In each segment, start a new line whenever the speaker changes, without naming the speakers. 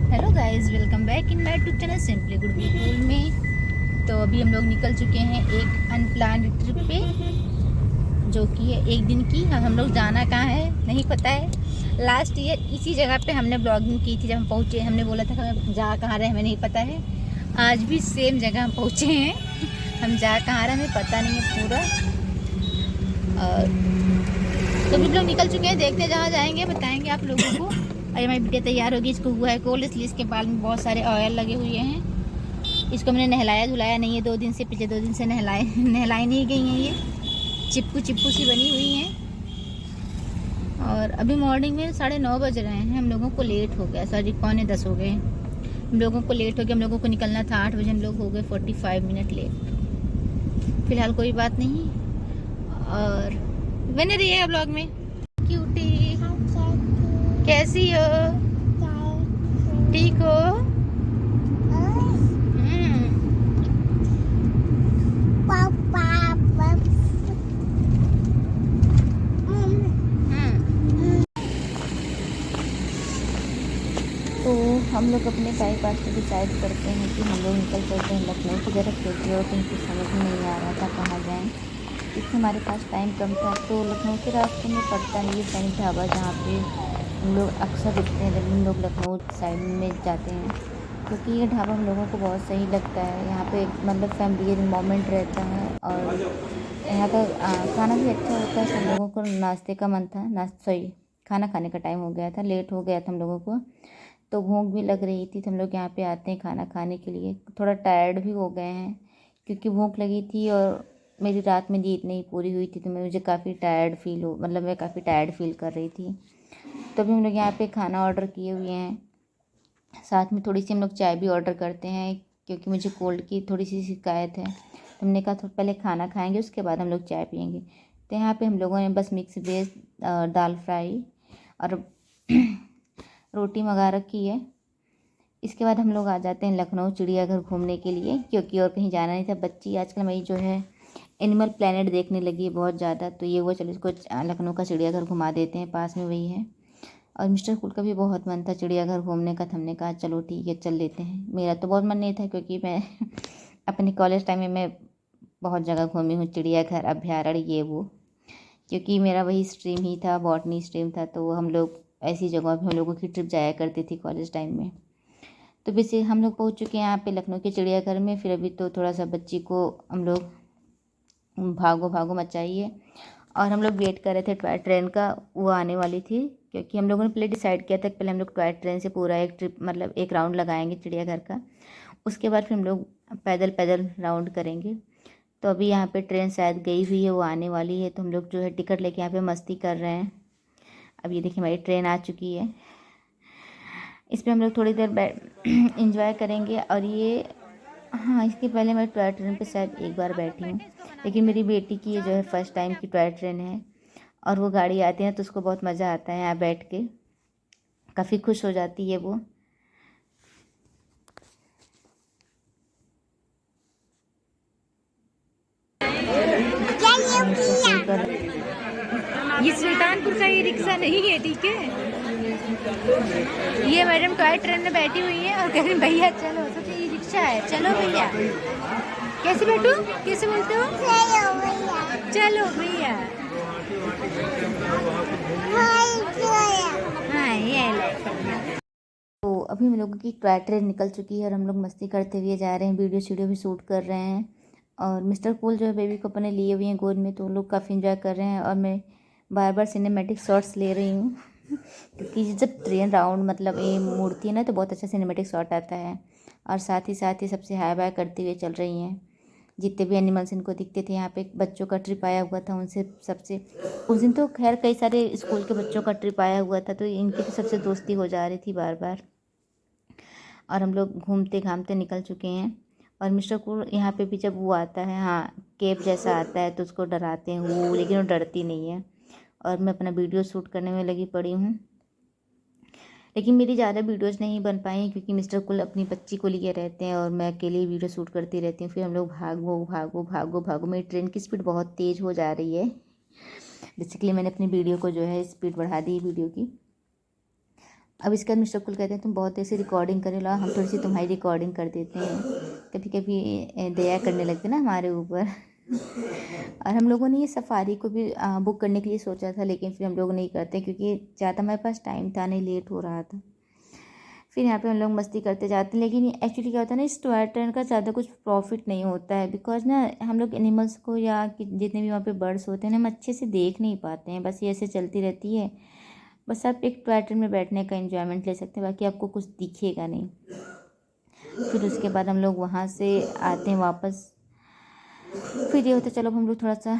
Hello guys, welcome back in my YouTube channel simply good cool में। तो अभी हम लोग निकल चुके हैं एक अनप्लान्ड ट्रिप पे, जो कि है एक दिन की। हम लोग जाना कहाँ है नहीं पता है। लास्ट ईयर इसी जगह पे हमने ब्लॉगिंग की थी। जब हम पहुँचे हमने बोला था कि हमें जा कहाँ रहे हमें नहीं पता है। आज भी सेम जगह हम पहुँचे हैं। हम जा कहाँ रहे हमें पता नहीं है पूरा। और तो अभी लोग निकल चुके हैं, देखते हैं जहाँ जाएंगे बताएंगे आप लोगों को। और हमारी बिटिया तैयार होगी, इसको हुआ है कोल्ड, इसलिए इसके बाल में बहुत सारे ऑयल लगे हुए हैं। इसको मैंने नहलाया धुलाया नहीं है 2 दिन से, पिछले 2 दिन से नहलाई नहीं गई हैं। ये चिपकू चिपकू सी बनी हुई हैं। और अभी मॉर्निंग में 9:30 बज रहे हैं। हम लोगों को लेट हो गया, सॉरी 9:45 हो गए। हम लोगों को लेट हो गया, हम लोगों को निकलना था 8 बजे, हम लोग हो गए 45 मिनट लेट। फिलहाल कोई बात नहीं। और बने रहिएगा ब्लॉग में। क्यूटी कैसी हो? ठीक हो? तो हम लोग अपने टाइम पास से डिसाइड करते हैं कि हम लोग निकल चलते हैं लखनऊ की तरफ, क्योंकि और कहीं कुछ समझ में नहीं आ रहा था कहाँ जाएँ। इसमें हमारे पास टाइम कम था, तो लखनऊ के रास्ते में पड़ता है ये सैनिक ढाबा, जहाँ पे हम लोग अक्सर रुकते हैं जब हम लोग लखनऊ साइड में जाते हैं, क्योंकि ये ढाबा हम लोगों को बहुत सही लगता है। यहाँ पे मतलब फैमिली मोमेंट रहता है, और यहाँ का खाना भी अच्छा होता है। सब लोगों को नाश्ते का मन था, खाना खाने का टाइम हो गया था, लेट हो गया था हम लोगों को, तो भूख भी लग रही थी। तो हम लोग यहाँ पे आते हैं खाना खाने के लिए। थोड़ा टायर्ड भी हो गए हैं, क्योंकि भूख लगी थी और मेरी रात में नींद नहीं पूरी हुई थी, तो मुझे काफ़ी मैं काफ़ी टायर्ड फील कर रही थी। तो अभी हम लोग यहाँ पे खाना ऑर्डर किए हुए हैं, साथ में थोड़ी सी हम लोग चाय भी ऑर्डर करते हैं, क्योंकि मुझे कोल्ड की थोड़ी सी शिकायत है। तो हमने कहा तो पहले खाना खाएंगे, उसके बाद हम लोग चाय पियेंगे। तो यहाँ पे हम लोगों ने बस मिक्स वेज, दाल फ्राई और रोटी मंगा रखी है। इसके बाद हम लोग आ जाते हैं लखनऊ चिड़ियाघर घूमने के लिए, क्योंकि और कहीं जाना नहीं था। बच्ची आजकल मेरी जो है एनिमल प्लेनेट देखने लगी है बहुत ज़्यादा, तो ये वो चलो इसको लखनऊ का चिड़ियाघर घुमा देते हैं, पास में वही है। और मिस्टर कुल का भी बहुत मन था चिड़ियाघर घूमने का, तो हमने कहा चलो ठीक है चल लेते हैं। मेरा तो बहुत मन नहीं था, क्योंकि मैं अपने कॉलेज टाइम में मैं बहुत जगह घूमी हूँ, चिड़ियाघर, अभ्यारण्य, ये वो, क्योंकि मेरा वही स्ट्रीम ही था, बॉटनी स्ट्रीम था। तो हम लोग ऐसी जगह पर हम लोगों की ट्रिप जाया करती थी कॉलेज टाइम में। तो वैसे हम लोग पहुँच चुके हैं यहाँ पे लखनऊ के चिड़ियाघर में। फिर अभी तो थोड़ा सा बच्ची को हम लोग भागो भागो मचाइए, और हम लोग वेट कर रहे थे टॉय ट्रेन का, वो आने वाली थी। क्योंकि हम लोगों ने पहले डिसाइड किया था कि पहले हम लोग टॉय ट्रेन से पूरा एक ट्रिप, मतलब एक राउंड लगाएंगे चिड़ियाघर का, उसके बाद फिर हम लोग पैदल पैदल राउंड करेंगे। तो अभी यहाँ पे ट्रेन शायद गई हुई है, वो आने वाली है, तो हम लोग जो है टिकट लेके यहाँ पे मस्ती कर रहे हैं। अब ये देखिए हमारी ट्रेन आ चुकी है, इस पर हम लोग थोड़ी देर इंजॉय करेंगे। और ये, हाँ, इसके पहले मैं टॉय ट्रेन पे शायद एक बार बैठी हूँ, लेकिन मेरी बेटी की ये जो है फर्स्ट टाइम की टॉय ट्रेन है। और वो गाड़ी आती है तो उसको बहुत मज़ा आता है यहाँ बैठ के, काफ़ी खुश हो जाती है वो। ये सुल्तानपुर का ये रिक्शा नहीं है, ठीक है। ये मैडम टॉय ट्रेन में बैठी हुई है और कह रही भैया चलो, सोचे ये रिक्शा है, चलो भैया। कैसे बैठो, कैसे बोलते हो? चलो भैया। हाँ ये तो अभी हम लोगों की टॉय ट्रेन निकल चुकी है, और हम लोग मस्ती करते हुए जा रहे हैं, वीडियो शीडियो भी शूट कर रहे हैं। और मिस्टर कूल जो है बेबी को अपने लिए हुए हैं गोद में, तो वो लोग काफ़ी इंजॉय कर रहे हैं, और मैं बार बार सिनेमैटिक शॉट्स ले रही हूँ क्योंकि जब ट्रेन राउंड मतलब ये मुड़ती है ना, तो बहुत अच्छा सिनेमैटिक शॉट आता है। और साथ ही सबसे हाय बाय करते हुए चल रही हैं। जितने भी एनिमल्स इनको दिखते थे, यहाँ पे बच्चों का ट्रिप आया हुआ था, उनसे सबसे उस दिन तो खैर कई सारे स्कूल के बच्चों का ट्रिप आया हुआ था, तो इनकी तो सबसे दोस्ती हो जा रही थी बार बार। और हम लोग घूमते घामते निकल चुके हैं। और मिस्टर को यहाँ पे भी जब वो आता है, हाँ, केप जैसा आता है, तो उसको डराते हैं वो, लेकिन वो डरती नहीं है। और मैं अपना वीडियो शूट करने में लगी पड़ी हूँ, लेकिन मेरी ज़्यादा वीडियोज़ नहीं बन पाई हैं, क्योंकि मिस्टर कुल अपनी बच्ची को लिए रहते हैं और मैं अकेले ही वीडियो शूट करती रहती हूँ। फिर हम लोग भागो भागो भागो भागो, मेरी ट्रेन की स्पीड बहुत तेज़ हो जा रही है। बेसिकली मैंने अपनी वीडियो को जो है स्पीड बढ़ा दी वीडियो की। अब इसके बाद मिस्टर कुल कहते हैं तुम बहुत देर से रिकॉर्डिंग करे लो, हम थोड़ी सी तुम्हारी रिकॉर्डिंग कर देते हैं। कभी कभी दया करने लगते ना हमारे ऊपर। और हम लोगों ने ये सफारी को भी बुक करने के लिए सोचा था, लेकिन फिर हम लोग नहीं करते क्योंकि ज़्यादा हमारे पास टाइम था नहीं, लेट हो रहा था। फिर यहाँ पे हम लोग मस्ती करते जाते हैं, लेकिन एक्चुअली क्या होता है ना, इस टॉय ट्रेन का ज़्यादा कुछ प्रॉफिट नहीं होता है, बिकॉज ना हम लोग एनिमल्स को या जितने भी वहाँ पे बर्ड्स होते हैं ना, हम अच्छे से देख नहीं पाते हैं, बस ये ऐसे चलती रहती है। बस आप एक टॉय ट्रेन में बैठने का एंजॉयमेंट ले सकते हैं, बाकी आपको कुछ दिखेगा नहीं। फिर उसके बाद हम लोग वहाँ से आते हैं वापस। फिर ये होता है चलो हम लोग थोड़ा सा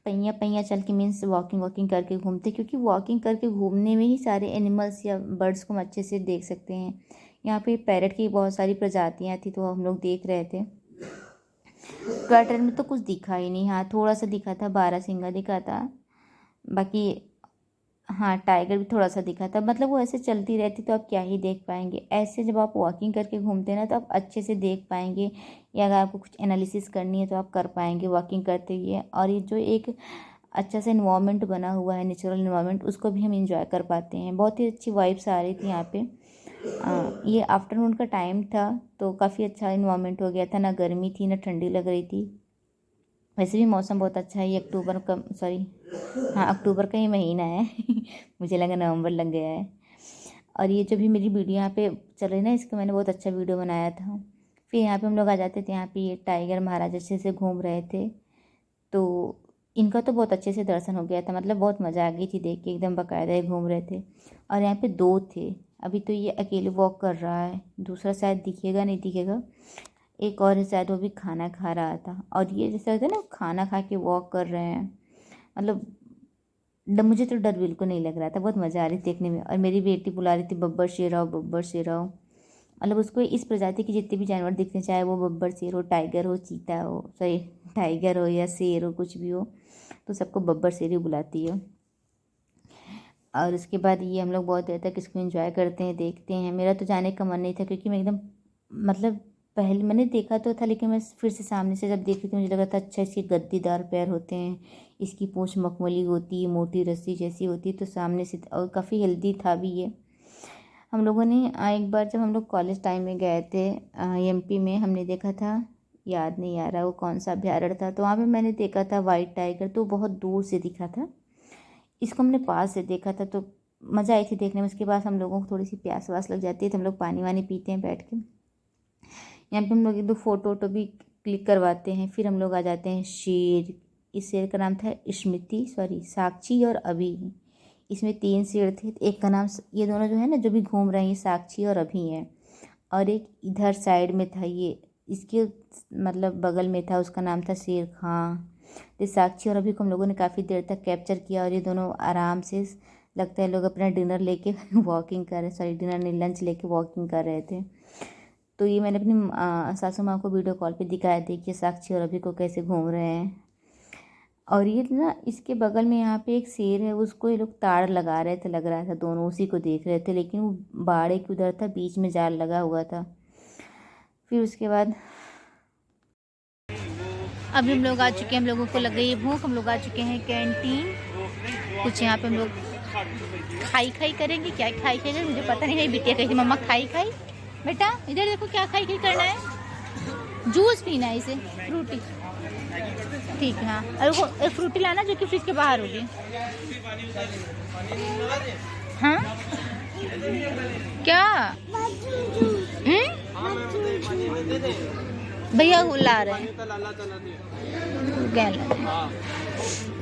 पहिया पहिया चल के, मीन्स वॉकिंग करके घूमते, क्योंकि वॉकिंग करके घूमने में ही सारे एनिमल्स या बर्ड्स को हम अच्छे से देख सकते हैं। यहाँ पे पैरट की बहुत सारी प्रजातियाँ थी तो हम लोग देख रहे थे। टॉय ट्रेन में तो कुछ दिखा ही नहीं, हाँ थोड़ा सा दिखा था, बारहसिंगा दिखा था, बाकी हाँ टाइगर भी थोड़ा सा दिखा था। मतलब वो ऐसे चलती रहती तो आप क्या ही देख पाएंगे। ऐसे जब आप वॉकिंग करके घूमते हैं ना, तो आप अच्छे से देख पाएंगे, या अगर आपको कुछ एनालिसिस करनी है तो आप कर पाएंगे वॉकिंग करते हुए। और ये जो एक अच्छा सा इन्वामेंट बना हुआ है, नेचुरल इन्वामेंट, उसको भी हम इंजॉय कर पाते हैं। बहुत ही अच्छी वाइब्स आ रही थी यहाँ पे। ये आफ्टरनून का टाइम था तो काफ़ी अच्छा इन्वामेंट हो गया था, ना गर्मी थी ना ठंडी लग रही थी। वैसे भी मौसम बहुत अच्छा है, ये अक्टूबर का, सॉरी हाँ अक्टूबर का ही महीना है। मुझे लगा नवंबर लग गया है। और ये जो भी मेरी वीडियो यहाँ पे चल रही है ना, इसका मैंने बहुत अच्छा वीडियो बनाया था। फिर यहाँ पे हम लोग आ जाते थे, यहाँ पे ये टाइगर महाराज अच्छे से घूम रहे थे, तो इनका तो बहुत अच्छे से दर्शन हो गया था। मतलब बहुत मज़ा आ गई थी देख के, एकदम बाकायदा ही घूम रहे थे। और यहाँ पे दो थे, अभी तो ये अकेले वॉक कर रहा है, दूसरा शायद दिखेगा नहीं दिखेगा, एक और है शायद वो भी खाना खा रहा था। और ये जैसे होता है ना, खाना खा के वॉक कर रहे हैं, मतलब मुझे तो डर बिल्कुल नहीं लग रहा था, बहुत मज़ा आ रही थी देखने में। और मेरी बेटी बुला रही थी बब्बर शेर आओ, बब्बर शेर आओ। मतलब उसको इस प्रजाति के जितने भी जानवर दिखते हैं, चाहे वो बब्बर शेर हो, टाइगर हो, चीता हो, सॉरी टाइगर हो या शेर हो, कुछ भी हो, तो सबको बब्बर शेर ही बुलाती है। और उसके बाद ये हम लोग बहुत देर तक इसको एंजॉय करते हैं, देखते हैं। मेरा तो जाने का मन नहीं था क्योंकि मैं एकदम, मतलब पहले मैंने देखा तो था, लेकिन मैं फिर से सामने से जब देखी तो मुझे लगा था अच्छा इसके गद्दीदार पैर होते हैं, इसकी पूंछ मखमली होती है, मोटी रस्सी जैसी होती है, तो सामने से, और काफ़ी हेल्दी था भी ये। हम लोगों ने एक बार जब हम लोग कॉलेज टाइम में गए थे एमपी में, हमने देखा था, याद नहीं आ रहा वो कौन सा अभ्यारण्य था, तो वहाँ पे मैंने देखा था वाइट टाइगर, तो बहुत दूर से दिखा था। इसको हमने पास से देखा था तो मज़ा आई थी देखने में। उसके बाद हम लोगों को थोड़ी सी प्यास वास लग जाती है तो हम लोग पानी वानी पीते हैं बैठ के। यहाँ पे हम लोग एक दो फ़ोटो वोटो भी क्लिक करवाते हैं। फिर हम लोग आ जाते हैं शेर। इस शेर का नाम था स्मृति, सॉरी साक्षी और अभी। इसमें तीन शेर थे, एक का नाम, ये दोनों जो है ना जो भी घूम रहे हैं, ये साक्षी और अभी हैं। और एक इधर साइड में था, ये इसके मतलब बगल में था, उसका नाम था शेर खां। तो साक्षी और अभी को हम लोगों ने काफ़ी देर तक कैप्चर किया, और ये दोनों आराम से, लगता है लोग अपना डिनर लेके वॉकिंग कर रहे, सॉरी डिनर नहीं लंच लेके वॉकिंग कर रहे थे। तो ये मैंने अपनी सासू माँ को वीडियो कॉल पे दिखाया, देखिए साक्षी और अभी को कैसे घूम रहे हैं। और ये ना इसके बगल में यहाँ पे एक शेर है, उसको ये लोग तार लगा रहे थे, लग रहा था दोनों उसी को देख रहे थे, लेकिन वो बाड़े के उधर था, बीच में जाल लगा हुआ था। फिर उसके बाद अभी हम लोग आ चुके हैं, हम लोगों को लग गई है भूख, हम लोग आ चुके हैं कैंटीन। कुछ यहाँ पे हम लोग खाई खाई करेंगे, क्या खाई खाई करेंगे मुझे पता नहीं। मेरी बिटिया कही थी मम्मा खाई खाई, बेटा इधर देखो क्या खाई खाई करना है, जूस पीना है इसे, फ्रूटी, ठीक है हाँ। और वो एक फ्रूटी लाना जो कि फ्रिज के बाहर होगी। हाँ क्या भैया ला रहे हैं, क्या ला रहे हैं।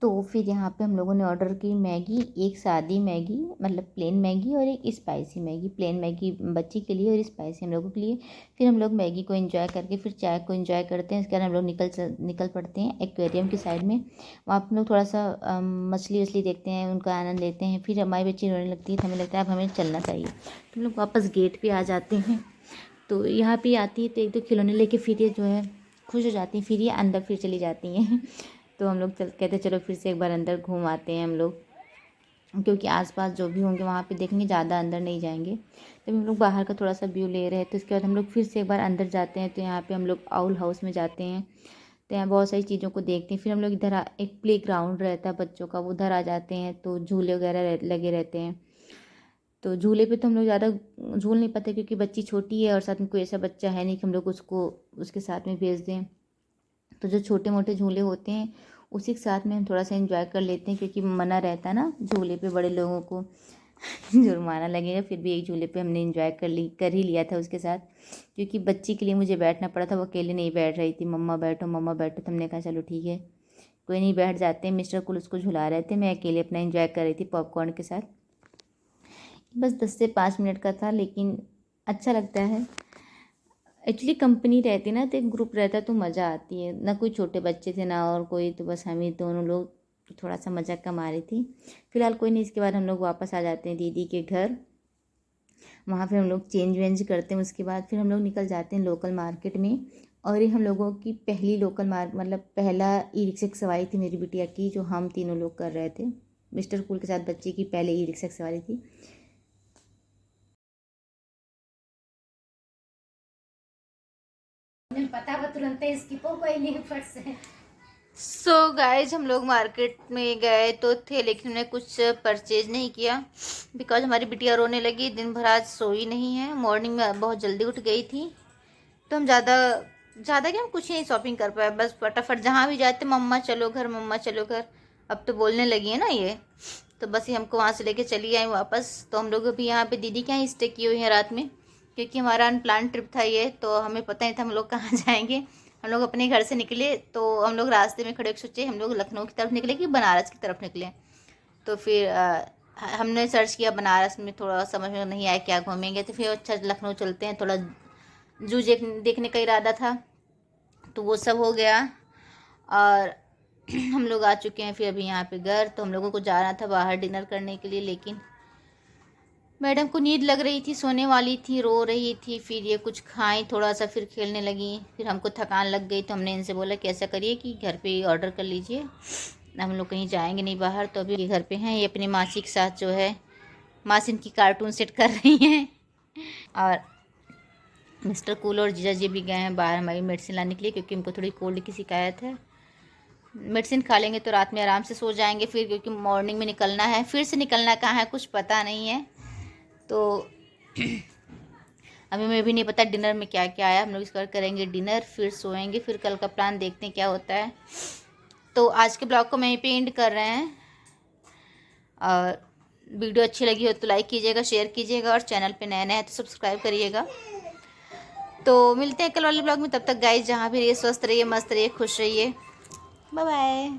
तो फिर यहाँ पे हम लोगों ने ऑर्डर की मैगी, एक सादी मैगी मतलब प्लेन मैगी और एक स्पाइसी मैगी। प्लेन मैगी बच्ची के लिए और स्पाइसी हम लोगों के लिए। फिर हम लोग मैगी को एंजॉय करके फिर चाय को एंजॉय करते हैं। इसके बाद हम लोग निकल पड़ते हैं एक्वेरियम की साइड में। वहाँ पर हम लोग थोड़ा सा मछली वछली देखते हैं, उनका आनंद लेते हैं। फिर हमारी बच्ची रोने लगती है तो हमें लगता है अब हमें चलना चाहिए, तो हम लोग वापस गेट पर आ जाते हैं। तो यहाँ पर आती है तो एक दो खिलौने लेके फिर ये जो है खुश हो जाती हैं, फिर ये अंदर फिर चली जाती हैं। तो हम लोग कहते चलो फिर से एक बार अंदर घूम आते हैं हम लोग, क्योंकि आसपास जो भी होंगे वहाँ पे देखेंगे, ज़्यादा अंदर नहीं जाएंगे। तो हम लोग बाहर का थोड़ा सा व्यू ले रहे हैं। तो इसके बाद हम लोग फिर से एक बार अंदर जाते हैं। तो यहाँ पे हम लोग आउल हाउस में जाते हैं। देखते हैं, बहुत सारी चीज़ों को देखते हैं। फिर हम लोग इधर एक प्ले ग्राउंड रहता है बच्चों का, वो उधर आ जाते हैं, तो झूले वगैरह लगे रहते हैं। तो झूले पे तो हम लोग ज़्यादा झूल नहीं पाते क्योंकि बच्ची छोटी है और साथ में कोई ऐसा बच्चा है नहीं कि हम लोग उसको उसके साथ में भेज दें। तो जो छोटे मोटे झूले होते हैं उसी के साथ में हम थोड़ा सा एंजॉय कर लेते हैं, क्योंकि मना रहता है ना झूले पे बड़े लोगों को जुर्माना लगेगा। फिर भी एक झूले पे हमने एंजॉय कर ही लिया था उसके साथ, क्योंकि बच्ची के लिए मुझे बैठना पड़ा था, वो अकेले नहीं बैठ रही थी। मम्मा बैठो मम्मा बैठो, तो हमने कहा चलो ठीक है कोई नहीं, बैठ जाते हैं। मिस्टर कुल उसको झुला रहे थे, मैं अकेले अपना एंजॉय कर रही थी पॉपकॉर्न के साथ। बस 10 से 5 मिनट का था, लेकिन अच्छा लगता है। एक्चुअली कंपनी रहती ना, तो एक ग्रुप रहता तो मज़ा आती है ना। कोई छोटे बच्चे थे ना और कोई, तो बस हम ही दोनों लोग, तो थोड़ा सा मजाक कमा रही थी। फिलहाल कोई नहीं, इसके बाद हम लोग वापस आ जाते हैं दीदी के घर। वहाँ फिर हम लोग चेंज वेंज करते हैं, उसके बाद फिर हम लोग निकल जाते हैं लोकल मार्केट में। और ये हम लोगों की पहली लोकल मतलब पहला ई रिक्शा की सवारी थी मेरी बिटिया की, जो हम तीनों लोग कर रहे थे। मिस्टर कूल के साथ बच्चे की पहले ई रिक्शा की सवारी थी। पता वो तुरंत इसकी कोई नहीं फट से। सो गाइज हम लोग मार्केट में गए तो थे, लेकिन हमने कुछ परचेज नहीं किया बिकॉज हमारी बिटिया रोने लगी। दिन भर आज सोई नहीं है, मॉर्निंग में बहुत जल्दी उठ गई थी, तो हम ज़्यादा ज़्यादा क्या, हम कुछ नहीं शॉपिंग कर पाए। बस फटाफट जहाँ भी जाते मम्मा चलो घर, मम्मा चलो घर। अब तो बोलने लगी है ना ये, तो बस ये हमको वहाँ से लेके चली आई वापस। तो हम लोग अभी यहाँ पे दीदी के यहाँ स्टे किए हुए हैं रात में, क्योंकि हमारा अनप्लान ट्रिप था ये, तो हमें पता नहीं था हम लोग कहाँ जाएंगे। हम लोग अपने घर से निकले तो हम लोग रास्ते में खड़े होकर सोचे हम लोग लखनऊ की तरफ निकले कि बनारस की तरफ निकले। तो फिर हमने सर्च किया बनारस में, थोड़ा समझ में नहीं आया क्या घूमेंगे, तो फिर अच्छा लखनऊ चलते हैं, थोड़ा जू देखने का इरादा था, तो वो सब हो गया। और हम लोग आ चुके हैं फिर अभी यहाँ पे घर। तो हम लोगों को जाना था बाहर डिनर करने के लिए, लेकिन मैडम को नींद लग रही थी, सोने वाली थी, रो रही थी। फिर ये कुछ खाई थोड़ा सा, फिर खेलने लगी। फिर हमको थकान लग गई, तो हमने इनसे बोला कि ऐसा करिए कि घर पे ही ऑर्डर कर लीजिए, हम लोग कहीं जाएंगे नहीं बाहर। तो अभी ये घर पे हैं, ये अपनी मासी के साथ जो है मासी इनकी कार्टून सेट कर रही हैं। और मिस्टर कूल और जीजा जी भी गए हैं बाहर हमारी मेडिसिन लाने के लिए, क्योंकि उनको थोड़ी कोल्ड की शिकायत है। मेडिसिन खा लेंगे तो रात में आराम से सो जाएंगे फिर, क्योंकि मॉर्निंग में निकलना है। फिर से निकलना कहाँ है कुछ पता नहीं है, तो अभी मैं भी नहीं पता डिनर में क्या क्या आया। हम लोग इस बार करेंगे डिनर, फिर सोएंगे, फिर कल का प्लान देखते हैं क्या होता है। तो आज के ब्लॉग को मैं यहीं पे एंड कर रहे हैं। और वीडियो अच्छी लगी हो तो लाइक कीजिएगा, शेयर कीजिएगा, और चैनल पे नए नए हैं तो सब्सक्राइब करिएगा। तो मिलते हैं कल वाले ब्लॉग में, तब तक गाइस जहाँ भी रहिए स्वस्थ रहिए, मस्त रहिए, खुश रहिए। Bye bye.